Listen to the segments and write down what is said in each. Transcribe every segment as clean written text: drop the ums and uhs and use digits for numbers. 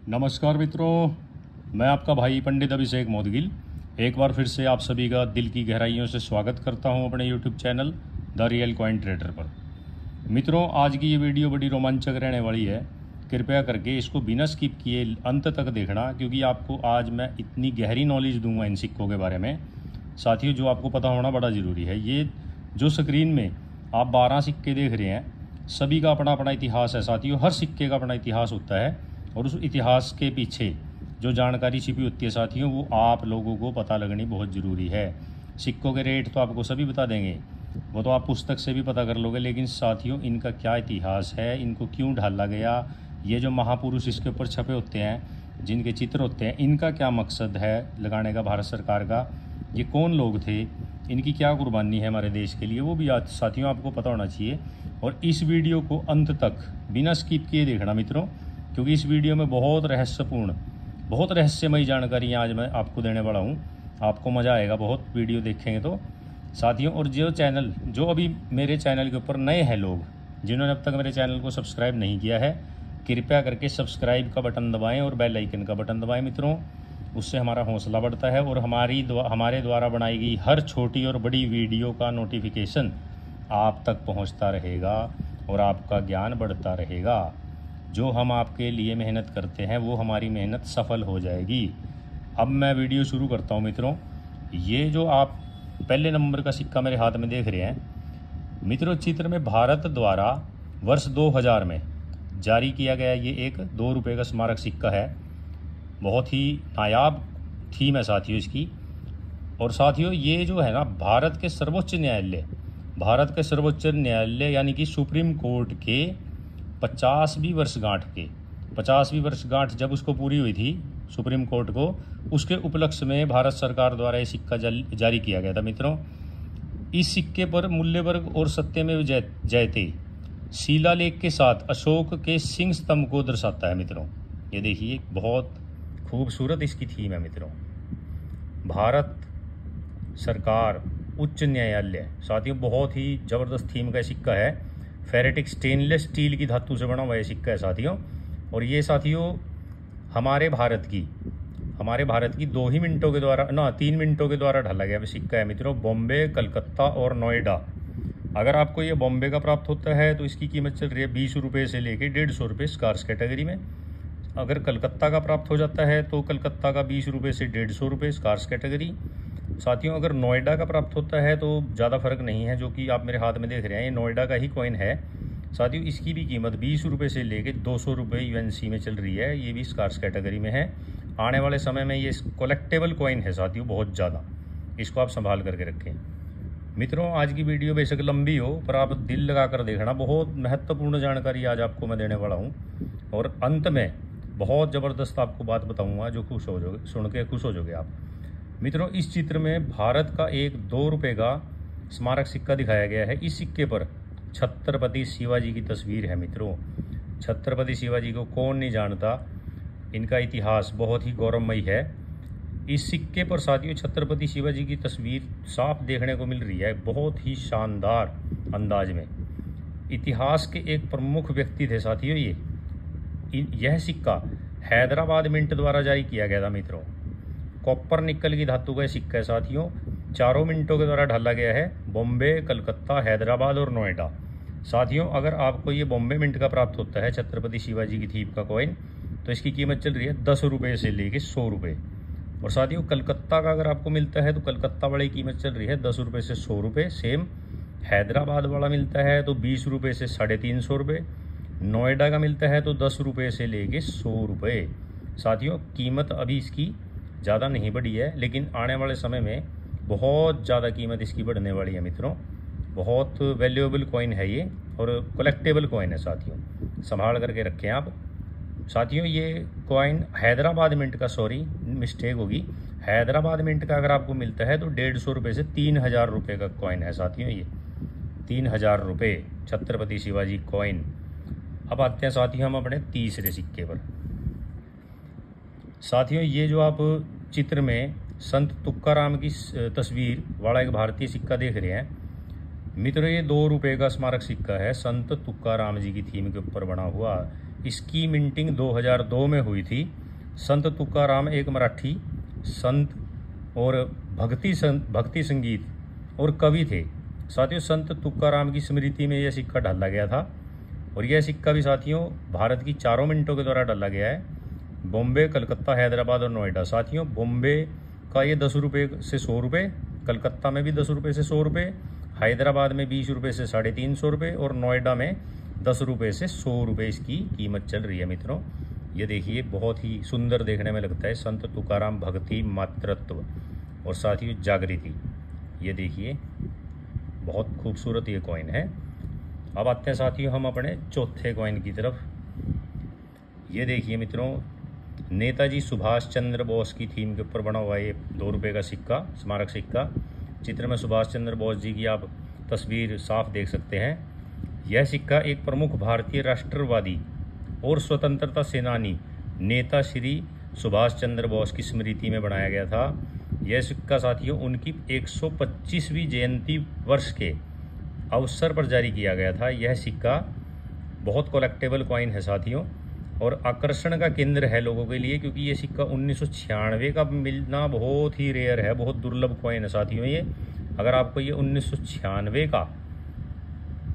नमस्कार मित्रों, मैं आपका भाई पंडित अभिषेक मोदगिल एक बार फिर से आप सभी का दिल की गहराइयों से स्वागत करता हूं अपने YouTube channel the real coin trader पर। मित्रों, आज की ये वीडियो बड़ी रोमांचक रहने वाली है। कृपया करके इसको बिना स्किप किए अंत तक देखना, क्योंकि आपको आज मैं इतनी गहरी नॉलेज दूंगा इन सिक्कों के बारे में साथियों, जो आपको पता होना बड़ा ज़रूरी है। ये जो स्क्रीन में आप 12 सिक्के देख रहे हैं, सभी का अपना अपना इतिहास है साथियों। हर सिक्के का अपना इतिहास होता है और उस इतिहास के पीछे जो जानकारी छिपी होती है साथियों, वो आप लोगों को पता लगनी बहुत ज़रूरी है। सिक्कों के रेट तो आपको सभी बता देंगे, वो तो आप पुस्तक से भी पता कर लोगे, लेकिन साथियों इनका क्या इतिहास है, इनको क्यों ढाला गया, ये जो महापुरुष इसके ऊपर छपे होते हैं, जिनके चित्र होते हैं, इनका क्या मकसद है लगाने का भारत सरकार का, ये कौन लोग थे, इनकी क्या कुर्बानी है हमारे देश के लिए, वो भी आज साथियों आपको पता होना चाहिए। और इस वीडियो को अंत तक बिना स्किप किए देखना मित्रों, क्योंकि इस वीडियो में बहुत रहस्यपूर्ण, बहुत रहस्यमयी जानकारियाँ आज मैं आपको देने वाला हूँ। आपको मज़ा आएगा बहुत वीडियो देखेंगे तो साथियों। और जो अभी मेरे चैनल के ऊपर नए हैं लोग, जिन्होंने अब तक मेरे चैनल को सब्सक्राइब नहीं किया है, कृपया करके सब्सक्राइब का बटन दबाएं और बेल आइकन का बटन दबाएं मित्रों। उससे हमारा हौसला बढ़ता है और हमारे द्वारा बनाई गई हर छोटी और बड़ी वीडियो का नोटिफिकेशन आप तक पहुंचता रहेगा और आपका ज्ञान बढ़ता रहेगा। जो हम आपके लिए मेहनत करते हैं वो हमारी मेहनत सफल हो जाएगी। अब मैं वीडियो शुरू करता हूं मित्रों। ये जो आप पहले नंबर का सिक्का मेरे हाथ में देख रहे हैं मित्रों, चित्र में भारत द्वारा वर्ष 2000 में जारी किया गया ये एक 2 रुपये का स्मारक सिक्का है। बहुत ही नायाब थीम है साथियों इसकी। और साथियों ये जो है ना, भारत के सर्वोच्च न्यायालय यानी कि सुप्रीम कोर्ट के 50वीं वर्षगांठ जब उसको पूरी हुई थी सुप्रीम कोर्ट को, उसके उपलक्ष्य में भारत सरकार द्वारा ये सिक्का जारी किया गया था मित्रों। इस सिक्के पर मूल्यवर्ग और सत्यमेव जयते शिलालेख के साथ अशोक के सिंह स्तंभ को दर्शाता है मित्रों। ये देखिए, बहुत खूबसूरत इसकी थीम है मित्रों। भारत सरकार उच्च न्यायालय साथियों, बहुत ही ज़बरदस्त थीम का सिक्का है। फेरेटिक स्टेनलेस स्टील की धातु से बना हुआ ये सिक्का है साथियों। और ये साथियों हमारे भारत की 3 मिनटों के द्वारा ढाला गया सिक्का है मित्रों। बॉम्बे, कलकत्ता और नोएडा। अगर आपको ये बॉम्बे का प्राप्त होता है तो इसकी कीमत चल रही है 20 रुपये से लेकर 150 रुपये स्कार्स कैटेगरी में। अगर कलकत्ता का प्राप्त हो जाता है तो कलकत्ता का 20 रुपये से 150 रुपये स्कार्स कैटेगरी साथियों। अगर नोएडा का प्राप्त होता है तो ज़्यादा फर्क नहीं है, जो कि आप मेरे हाथ में देख रहे हैं, ये नोएडा का ही कॉइन है साथियों। इसकी भी कीमत 20 रुपये से लेकर 200 रुपये यूएनसी में चल रही है। ये भी स्कार्स कैटेगरी में है। आने वाले समय में ये कलेक्टेबल कॉइन है साथियों, बहुत ज़्यादा। इसको आप संभाल करके रखें मित्रों। आज की वीडियो बेशक लंबी हो, पर आप दिल लगा कर देखना, बहुत महत्वपूर्ण जानकारी आज आपको मैं देने वाला हूँ। और अंत में बहुत ज़बरदस्त आपको बात बताऊँगा जो सुन के खुश हो जाओगे आप मित्रों। इस चित्र में भारत का एक 2 रुपये का स्मारक सिक्का दिखाया गया है। इस सिक्के पर छत्रपति शिवाजी की तस्वीर है मित्रों। छत्रपति शिवाजी को कौन नहीं जानता, इनका इतिहास बहुत ही गौरवमयी है। इस सिक्के पर साथियों छत्रपति शिवाजी की तस्वीर साफ देखने को मिल रही है, बहुत ही शानदार अंदाज में। इतिहास के एक प्रमुख व्यक्ति थे साथियों यह सिक्का हैदराबाद मिंट द्वारा जारी किया गया था मित्रों। कॉपर निकल की धातु का सिक्का है साथियों। 4 मिनटों के द्वारा ढाला गया है बॉम्बे, कलकत्ता, हैदराबाद और नोएडा साथियों। अगर आपको ये बॉम्बे मिंट का प्राप्त होता है छत्रपति शिवाजी की थीम का कॉइन, तो इसकी कीमत चल रही है 10 रुपये से लेके 100 रुपये। और साथियों कलकत्ता का अगर आपको मिलता है तो कलकत्ता वाली कीमत चल रही है 10 रुपये से 100 रुपये। सेम हैदराबाद वाला मिलता है तो 20 रुपये से 350 रुपये। नोएडा का मिलता है तो 10 रुपये से लेके 100 रुपये साथियों। कीमत अभी इसकी ज़्यादा नहीं बढ़ी है, लेकिन आने वाले समय में बहुत ज़्यादा कीमत इसकी बढ़ने वाली है मित्रों। बहुत वैल्यूएबल कॉइन है ये और कलेक्टेबल कॉइन है साथियों, संभाल करके रखें आप साथियों। ये कॉइन हैदराबाद मिंट का, मिस्टेक होगी, हैदराबाद मिंट का अगर आपको मिलता है तो 150 रुपये से 3000 रुपये का कॉइन है साथियों। ये 3000 रुपये छत्रपति शिवाजी कॉइन। अब आते हैं साथियों हम अपने तीसरे सिक्के पर साथियों। ये जो आप चित्र में संत तुकाराम की तस्वीर वाला एक भारतीय सिक्का देख रहे हैं मित्रों, ये 2 रुपये का स्मारक सिक्का है। संत तुकाराम जी की थीम के ऊपर बना हुआ इसकी मिंटिंग 2002 में हुई थी। संत तुकाराम एक मराठी संत और भक्ति संगीत और कवि थे। साथियों, संत तुकाराम की स्मृति में यह सिक्का डाला गया था और यह सिक्का भी साथियों भारत की 4 मिनटों के द्वारा डाला गया है। बॉम्बे, कलकत्ता, हैदराबाद और नोएडा। साथियों, बॉम्बे का ये 10 रुपये से 100 रुपये, कलकत्ता में भी 10 रुपये से 100 रुपये, हैदराबाद में 20 रुपये से 350 रुपये और नोएडा में 10 रुपये से 100 रुपये इसकी कीमत चल रही है। मित्रों, ये देखिए, बहुत ही सुंदर देखने में लगता है। संत तुकाराम भक्ति मातृत्व और साथियों जागृति, ये देखिए बहुत खूबसूरत ये कॉइन है। अब आते हैं साथियों हम अपने चौथे कॉइन की तरफ। ये देखिए मित्रों, नेताजी सुभाष चंद्र बोस की थीम के ऊपर बना हुआ ये 2 रुपये का सिक्का, स्मारक सिक्का। चित्र में सुभाष चंद्र बोस जी की आप तस्वीर साफ देख सकते हैं। यह सिक्का एक प्रमुख भारतीय राष्ट्रवादी और स्वतंत्रता सेनानी नेता श्री सुभाष चंद्र बोस की स्मृति में बनाया गया था। यह सिक्का साथियों उनकी 125वीं जयंती वर्ष के अवसर पर जारी किया गया था। यह सिक्का बहुत कलेक्टेबल कॉइन है साथियों और आकर्षण का केंद्र है लोगों के लिए, क्योंकि ये सिक्का 1996 का मिलना बहुत ही रेयर है, बहुत दुर्लभ कॉइन है साथियों ये। अगर आपको ये 1996 का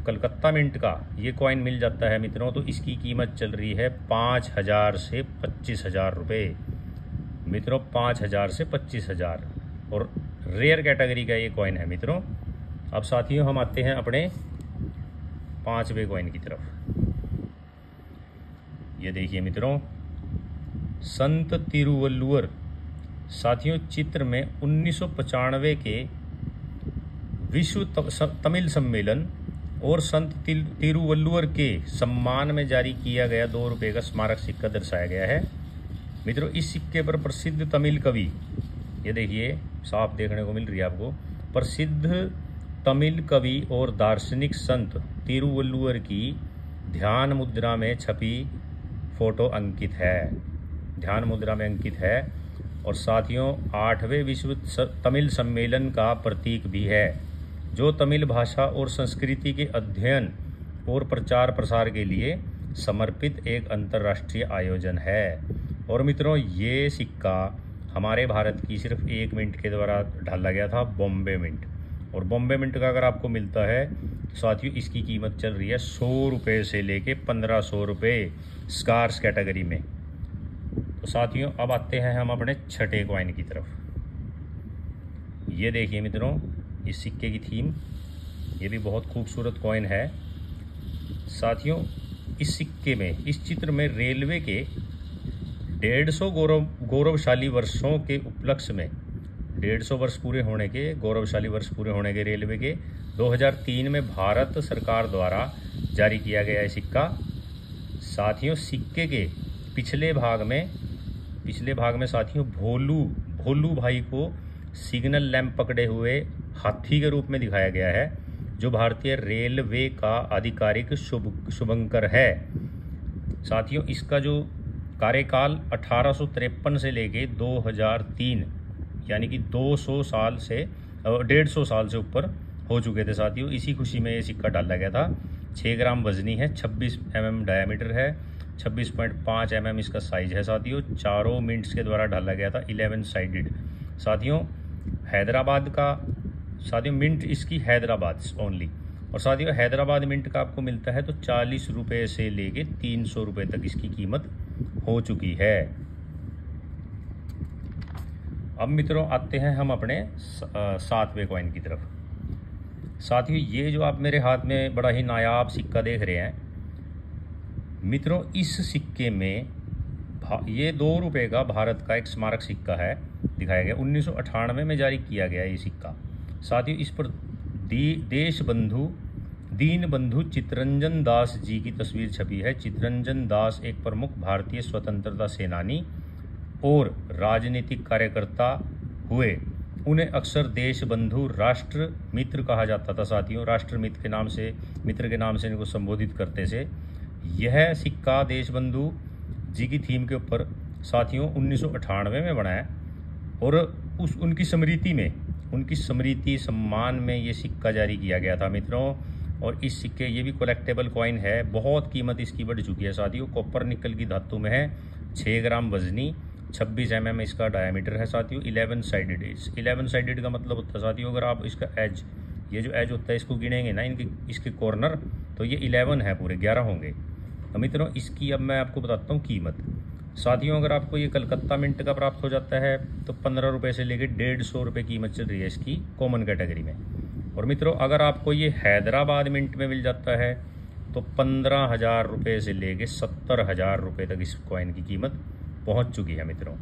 कलकत्ता मिंट का ये कॉइन मिल जाता है मित्रों, तो इसकी कीमत चल रही है 5,000 से 25,000 रुपये। मित्रों, 5,000 से 25,000 और रेयर कैटेगरी का ये कॉइन है मित्रों। अब साथियों हम आते हैं अपने 5वें कॉइन की तरफ। ये देखिए मित्रों, संत तिरुवल्लुवर। साथियों, चित्र में 1995 के विश्व तमिल सम्मेलन और संत तिरुवल्लुवर के सम्मान में जारी किया गया 2 रुपये का स्मारक सिक्का दर्शाया गया है। मित्रों, इस सिक्के पर प्रसिद्ध तमिल कवि, ये देखिए साफ देखने को मिल रही है आपको, प्रसिद्ध तमिल कवि और दार्शनिक संत तिरुवल्लुवर की ध्यान मुद्रा में छपी फोटो अंकित है, ध्यान मुद्रा में अंकित है और साथियों 8वें विश्व तमिल सम्मेलन का प्रतीक भी है, जो तमिल भाषा और संस्कृति के अध्ययन और प्रचार प्रसार के लिए समर्पित एक अंतर्राष्ट्रीय आयोजन है। और मित्रों, ये सिक्का हमारे भारत की सिर्फ 1 मिनट के द्वारा ढाला गया था, बॉम्बे मिंट। और बॉम्बे मिंट का अगर आपको मिलता है तो साथियों इसकी कीमत चल रही है 100 रुपये से लेके 1500 रुपये स्कार्स कैटेगरी में। तो साथियों अब आते हैं हम अपने छठे कॉइन की तरफ। ये देखिए मित्रों, इस सिक्के की थीम, ये भी बहुत खूबसूरत कॉइन है साथियों। इस सिक्के में, इस चित्र में रेलवे के 150 गौरवशाली वर्षों के उपलक्ष्य में 150 वर्ष पूरे होने के, गौरवशाली वर्ष पूरे होने के रेलवे के 2003 में भारत सरकार द्वारा जारी किया गया है सिक्का। साथियों सिक्के के पिछले भाग में साथियों भोलू भाई को सिग्नल लैंप पकड़े हुए हाथी के रूप में दिखाया गया है, जो भारतीय रेलवे का आधिकारिक शुभंकर है। साथियों इसका जो कार्यकाल 1853 से लेके 2003 यानी कि 200 साल से 150 साल से ऊपर हो चुके थे साथियों। इसी खुशी में ये सिक्का डाला गया था। 6 ग्राम वजनी है, 26 mm डायमीटर है, 26.5 mm इसका साइज है साथियों। चारों मिंट्स के द्वारा डाला गया था, 11 साइडेड। साथियों हैदराबाद का, साथियों मिंट इसकी हैदराबाद ओनली। और साथियों हैदराबाद मिंट का आपको मिलता है तो 40 रुपये से लेके 300 रुपये तक इसकी कीमत हो चुकी है। अब मित्रों आते हैं हम अपने 7वें कॉइन की तरफ। साथियों ये जो आप मेरे हाथ में बड़ा ही नायाब सिक्का देख रहे हैं मित्रों, इस सिक्के में ये 2 रुपये का भारत का एक स्मारक सिक्का है, दिखाया गया 1998 में जारी किया गया ये सिक्का। साथियों इस पर दीन बंधु चित्तरंजन दास जी की तस्वीर छपी है। चित्तरंजन दास एक प्रमुख भारतीय स्वतंत्रता सेनानी और राजनीतिक कार्यकर्ता हुए। उन्हें अक्सर देश बंधु राष्ट्र मित्र कहा जाता था साथियों, राष्ट्र मित्र के नाम से इनको संबोधित करते थे। यह सिक्का देश बंधु जी की थीम के ऊपर साथियों 1998 में बना है और उनकी स्मृति सम्मान में ये सिक्का जारी किया गया था मित्रों। और इस सिक्के ये भी कलेक्टेबल कॉइन है। बहुत कीमत इसकी बढ़ चुकी है साथियों। कॉपर निकल की धातु में है, 6 ग्राम वजनी, 26 mm इसका डायमीटर है साथियों। 11 साइडेड। 11 साइडेड का मतलब होता है साथियों, अगर आप इसका एज, ये जो एज होता है इसको गिनेंगे ना, इनके इसके कॉर्नर, तो ये 11 है, पूरे 11 होंगे। तो मित्रों इसकी अब मैं आपको बताता हूँ कीमत साथियों। अगर आपको ये कलकत्ता मिंट का प्राप्त हो जाता है तो 15 रुपये से लेकर 150 रुपये कीमत चल रही है इसकी कॉमन कैटेगरी में। और मित्रों अगर आपको ये हैदराबाद मिंट में मिल जाता है तो 15,000 रुपये से लेकर 70,000 रुपये तक इस कॉइन की कीमत पहुंच चुकी है मित्रों।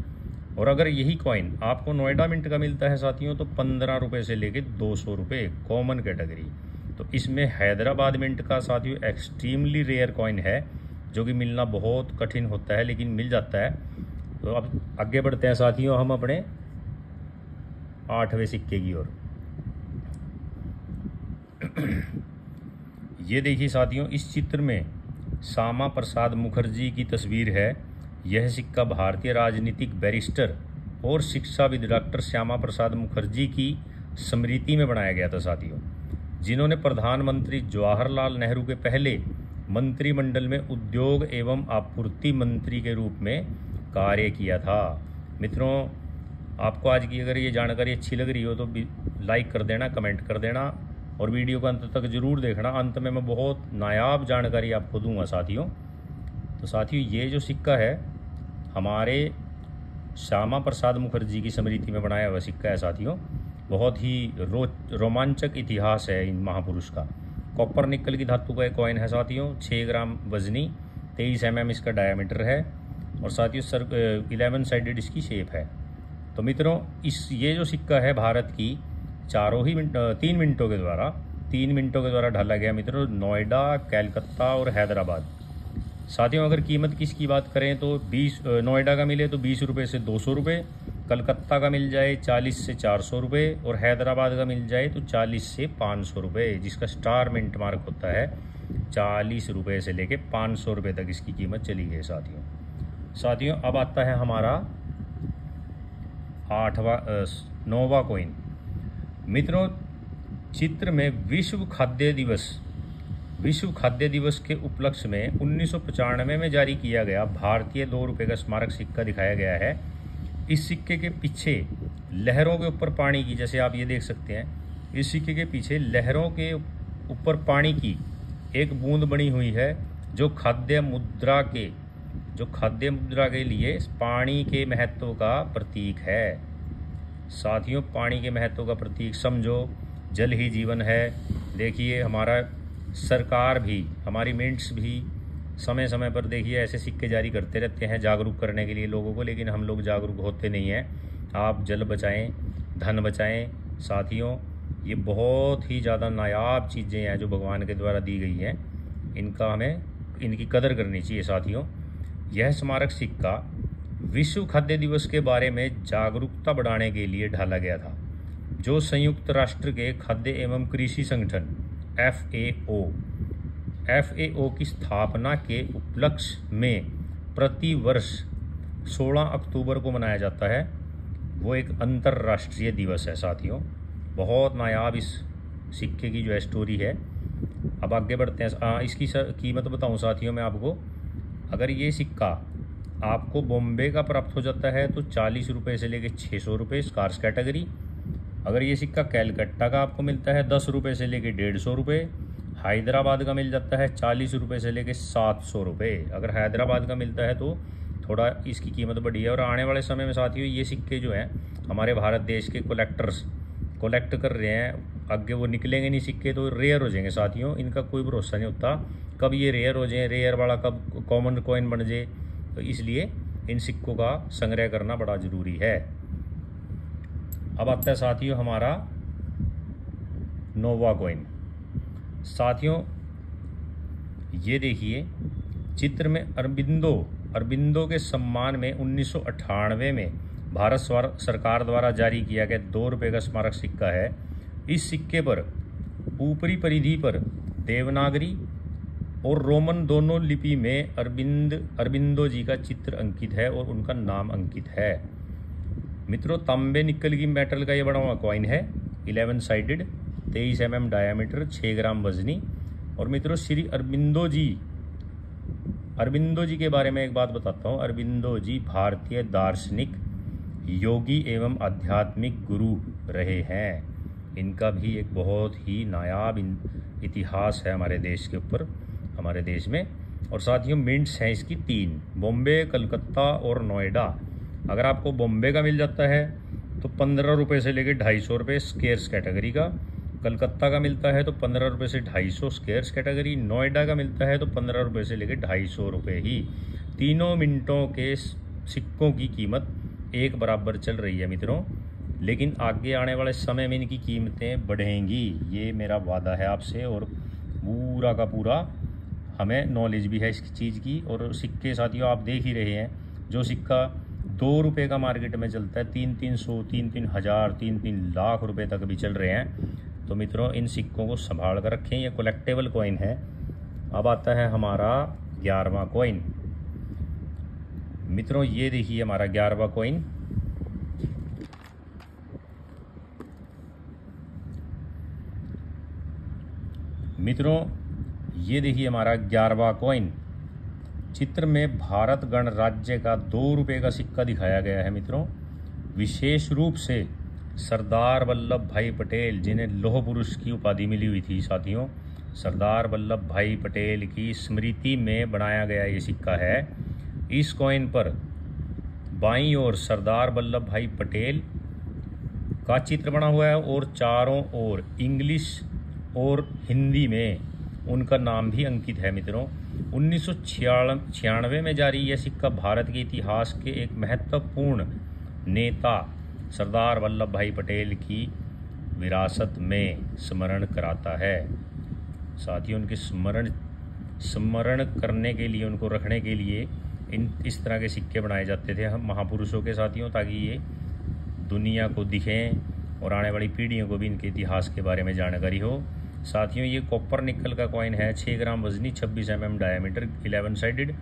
और अगर यही कॉइन आपको नोएडा मिंट का मिलता है साथियों तो 15 रुपये से लेकर 200 रुपये कॉमन कैटेगरी। तो इसमें हैदराबाद मिंट का साथियों एक्सट्रीमली रेयर कॉइन है, जो कि मिलना बहुत कठिन होता है, लेकिन मिल जाता है। तो अब आगे बढ़ते हैं साथियों हम अपने 8वें सिक्के की ओर। ये देखिए साथियों, इस चित्र में श्यामा प्रसाद मुखर्जी की तस्वीर है। यह सिक्का भारतीय राजनीतिक बैरिस्टर और शिक्षाविद डॉक्टर श्यामा प्रसाद मुखर्जी की स्मृति में बनाया गया था साथियों, जिन्होंने प्रधानमंत्री जवाहरलाल नेहरू के पहले मंत्रिमंडल में उद्योग एवं आपूर्ति मंत्री के रूप में कार्य किया था। मित्रों आपको आज की अगर ये जानकारी अच्छी लग रही हो तो लाइक कर देना, कमेंट कर देना और वीडियो को अंत तक जरूर देखना। अंत में मैं बहुत नायाब जानकारी आपको दूंगा साथियों। तो साथियों ये जो सिक्का है हमारे श्यामा प्रसाद मुखर्जी की स्मृति में बनाया हुआ सिक्का है साथियों। बहुत ही रोमांचक इतिहास है इन महापुरुष का। कॉपर निकल की धातु का एक कॉइन है साथियों, 6 ग्राम वजनी, 23 mm इसका डायमीटर है और साथियों 11 साइडेड इसकी शेप है। तो मित्रों ये जो सिक्का है भारत की 3 मिनटों के द्वारा ढाला गया मित्रों, नोएडा, कलकत्ता और हैदराबाद। साथियों अगर कीमत किसकी बात करें तो 20 नोएडा का मिले तो 20 रुपये से 200 रुपये, कलकत्ता का मिल जाए 40 से 400 रुपये और हैदराबाद का मिल जाए तो 40 से 500 रुपये, जिसका स्टार मिंट मार्क होता है 40 रुपये से लेके 500 रुपये तक इसकी कीमत चली गई साथियों। अब आता है हमारा 9वां कॉइन। मित्रों चित्र में विश्व खाद्य दिवस के उपलक्ष्य में 1995 में जारी किया गया भारतीय 2 रुपये का स्मारक सिक्का दिखाया गया है। इस सिक्के के पीछे लहरों के ऊपर पानी की, जैसे आप ये देख सकते हैं, इस सिक्के के पीछे लहरों के ऊपर पानी की एक बूंद बनी हुई है, जो खाद्य मुद्रा के लिए पानी के महत्व का प्रतीक है साथियों। पानी के महत्व का प्रतीक समझो, जल ही जीवन है। देखिए हमारा सरकार भी, हमारी मिंट्स भी समय समय पर देखिए ऐसे सिक्के जारी करते रहते हैं जागरूक करने के लिए लोगों को, लेकिन हम लोग जागरूक होते नहीं हैं। आप जल बचाएं, धन बचाएं साथियों। ये बहुत ही ज़्यादा नायाब चीज़ें हैं जो भगवान के द्वारा दी गई हैं, इनकी कदर करनी चाहिए साथियों। यह स्मारक सिक्का विश्व खाद्य दिवस के बारे में जागरूकता बढ़ाने के लिए ढाला गया था, जो संयुक्त राष्ट्र के खाद्य एवं कृषि संगठन FAO की स्थापना के उपलक्ष्य में प्रति वर्ष 16 अक्टूबर को मनाया जाता है। वो एक अंतर्राष्ट्रीय दिवस है साथियों। बहुत नायाब इस सिक्के की जो है स्टोरी है। अब आगे बढ़ते हैं। इसकी कीमत बताऊं साथियों मैं आपको। अगर ये सिक्का आपको बॉम्बे का प्राप्त हो जाता है तो 40 रुपये से लेकर 600 रुपये स्कार्स कैटेगरी। अगर ये सिक्का कैलकट्टा का आपको मिलता है 10 रुपये से लेकर 150 रुपये। हैदराबाद का मिल जाता है 40 रुपये से लेकर 700 रुपये। अगर हैदराबाद का मिलता है तो थोड़ा इसकी कीमत बढ़ी है। और आने वाले समय में साथियों ये सिक्के जो हैं हमारे भारत देश के कलेक्टर्स कलेक्ट कर रहे हैं। आगे वो निकलेंगे नहीं सिक्के तो रेयर हो जाएंगे साथियों। इनका कोई भरोसा नहीं होता कब ये रेयर हो जाए, रेयर वाला कब कॉमन कॉइन बन जाए। तो इसलिए इन सिक्कों का संग्रह करना बड़ा ज़रूरी है। अब आता है साथियों हमारा 9वां कॉइन। साथियों ये देखिए चित्र में अरबिंदो के सम्मान में 1998 में भारत सरकार द्वारा जारी किया गया 2 रुपये का स्मारक सिक्का है। इस सिक्के पर ऊपरी परिधि पर देवनागरी और रोमन दोनों लिपि में अरबिंदो जी का चित्र अंकित है और उनका नाम अंकित है। मित्रों तांबे निकल की मेटल का ये बना हुआ कॉइन है, 11 साइडेड, 23 mm डायामीटर, 6 ग्राम वजनी, और मित्रों श्री अरबिंदो जी के बारे में एक बात बताता हूँ। अरबिंदो जी भारतीय दार्शनिक, योगी एवं आध्यात्मिक गुरु रहे हैं। इनका भी एक बहुत ही नायाब इतिहास है हमारे देश के ऊपर, हमारे देश में। और साथियों मिंट्स हैं इसकी 3, बॉम्बे, कलकत्ता और नोएडा। अगर आपको बॉम्बे का मिल जाता है तो 15 रुपये से लेकर 250 रुपये स्केयर्स कैटेगरी का। कलकत्ता का मिलता है तो 15 रुपये से 250 स्केयर्स कैटेगरी। नोएडा का मिलता है तो 15 रुपये से लेकर 250 रुपये ही। तीनों मिनटों के सिक्कों की कीमत एक बराबर चल रही है मित्रों, लेकिन आगे आने वाले समय में इनकी कीमतें बढ़ेंगी, ये मेरा वादा है आपसे। और पूरा का पूरा हमें नॉलेज भी है इस चीज़ की। और सिक्के साथियों आप देख ही रहे हैं, जो सिक्का 2 रुपये का मार्केट में चलता है 3-300, 3-3 हज़ार, 3-3 लाख रुपए तक भी चल रहे हैं। तो मित्रों इन सिक्कों को संभाल कर रखें, ये कलेक्टेबल कॉइन है। अब आता है हमारा 11वां कॉइन। मित्रों ये देखिए हमारा 11वां कॉइन। मित्रों ये देखिए हमारा 11वां कॉइन। चित्र में भारत गणराज्य का 2 रुपये का सिक्का दिखाया गया है मित्रों। विशेष रूप से सरदार वल्लभ भाई पटेल, जिन्हें लौह पुरुष की उपाधि मिली हुई थी साथियों, सरदार वल्लभ भाई पटेल की स्मृति में बनाया गया ये सिक्का है। इस कॉइन पर बाईं ओर सरदार वल्लभ भाई पटेल का चित्र बना हुआ है और चारों ओर इंग्लिश और हिंदी में उनका नाम भी अंकित है मित्रों। 1996 में जारी यह सिक्का भारत के इतिहास के एक महत्वपूर्ण नेता सरदार वल्लभ भाई पटेल की विरासत में स्मरण कराता है। साथियों उनके स्मरण करने के लिए, उनको रखने के लिए इस तरह के सिक्के बनाए जाते थे हम महापुरुषों के साथियों, ताकि ये दुनिया को दिखें और आने वाली पीढ़ियों को भी इनके इतिहास के बारे में जानकारी हो। साथियों ये कॉपर निकल का कॉइन है, 6 ग्राम वजनी, 26 mm डायमीटर, 11 साइडेड।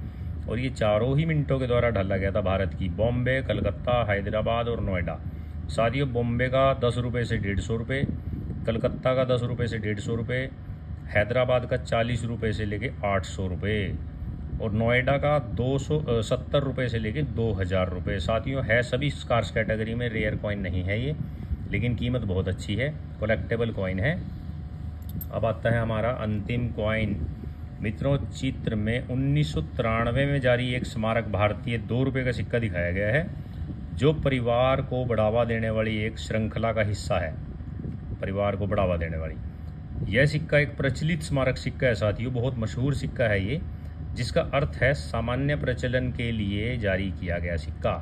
और ये चारों ही मिनटों के द्वारा ढाला गया था भारत की बॉम्बे, कलकत्ता, हैदराबाद और नोएडा। साथियों बॉम्बे का 10 रुपये से 150 रुपये, कलकत्ता का 10 रुपये से 150 रुपये, हैदराबाद का 40 रुपये से लेके 800 रुपये और नोएडा का 270 रुपये से लेके 2000 रुपये। साथियों है सभी स्कार्स कैटेगरी में, रेयर कॉइन नहीं है ये, लेकिन कीमत बहुत अच्छी है, कलेक्टेबल कॉइन है। अब आता है हमारा अंतिम कॉइन। मित्रों चित्र में 1993 में जारी एक स्मारक भारतीय 2 रुपये का सिक्का दिखाया गया है, जो परिवार को बढ़ावा देने वाली एक श्रृंखला का हिस्सा है। परिवार को बढ़ावा देने वाली यह सिक्का एक प्रचलित स्मारक सिक्का है साथियों, बहुत मशहूर सिक्का है ये, जिसका अर्थ है सामान्य प्रचलन के लिए जारी किया गया सिक्का,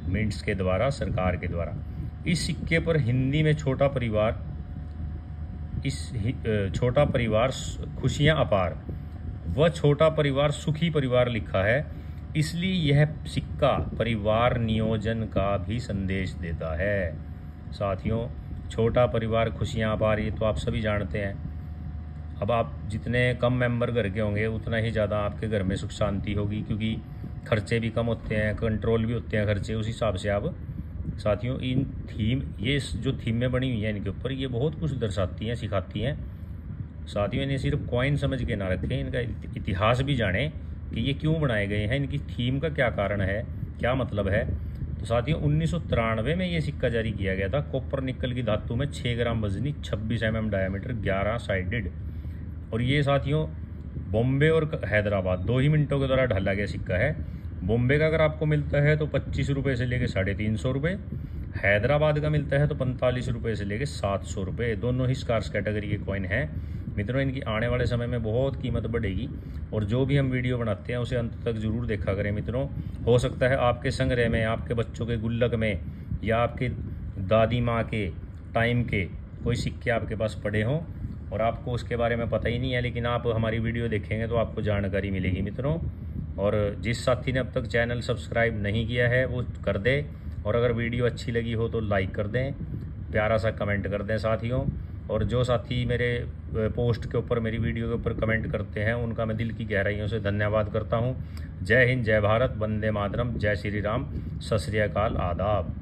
मिंट्स के द्वारा, सरकार के द्वारा। इस सिक्के पर हिंदी में छोटा परिवार खुशियां अपार व छोटा परिवार सुखी परिवार लिखा है। इसलिए यह सिक्का परिवार नियोजन का भी संदेश देता है। साथियों छोटा परिवार खुशियां अपार, ये तो आप सभी जानते हैं। अब आप जितने कम मेंबर घर के होंगे उतना ही ज़्यादा आपके घर में सुख शांति होगी, क्योंकि खर्चे भी कम होते हैं, कंट्रोल भी होते हैं खर्चे, उस हिसाब से आप साथियों इन ये जो थीमें बनी हुई हैं इनके ऊपर, ये बहुत कुछ दर्शाती हैं, सिखाती हैं। साथियों इन्हें सिर्फ कॉइन समझ के ना रखें, इनका इतिहास भी जानें कि ये क्यों बनाए गए हैं, इनकी थीम का क्या कारण है, क्या मतलब है। तो साथियों 1993 में ये सिक्का जारी किया गया था, कॉपर निकल की धातु में, 6 ग्राम वजनी, 26 mm डायमीटर, 11 साइडेड। और ये साथियों बॉम्बे और हैदराबाद 2 ही मिनटों के द्वारा ढाला गया सिक्का है। बॉम्बे का अगर आपको मिलता है तो 25 रुपये से लेके 350 रुपये, हैदराबाद का मिलता है तो 45 रुपये से लेके 700 रुपये। दोनों ही स्कार्स कैटेगरी के कॉइन हैं मित्रों। इनकी आने वाले समय में बहुत कीमत बढ़ेगी, और जो भी हम वीडियो बनाते हैं उसे अंत तक जरूर देखा करें मित्रों। हो सकता है आपके संग्रह में, आपके बच्चों के गुल्लक में, या आपके दादी माँ के टाइम के कोई सिक्के आपके पास पड़े हों और आपको उसके बारे में पता ही नहीं है, लेकिन आप हमारी वीडियो देखेंगे तो आपको जानकारी मिलेगी मित्रों। और जिस साथी ने अब तक चैनल सब्सक्राइब नहीं किया है वो कर दे, और अगर वीडियो अच्छी लगी हो तो लाइक कर दें, प्यारा सा कमेंट कर दें साथियों। और जो साथी मेरे पोस्ट के ऊपर, मेरी वीडियो के ऊपर कमेंट करते हैं, उनका मैं दिल की गहराइयों से धन्यवाद करता हूं। जय हिंद, जय भारत, वंदे मातरम, जय श्री राम, सत श्री अकाल, आदाब।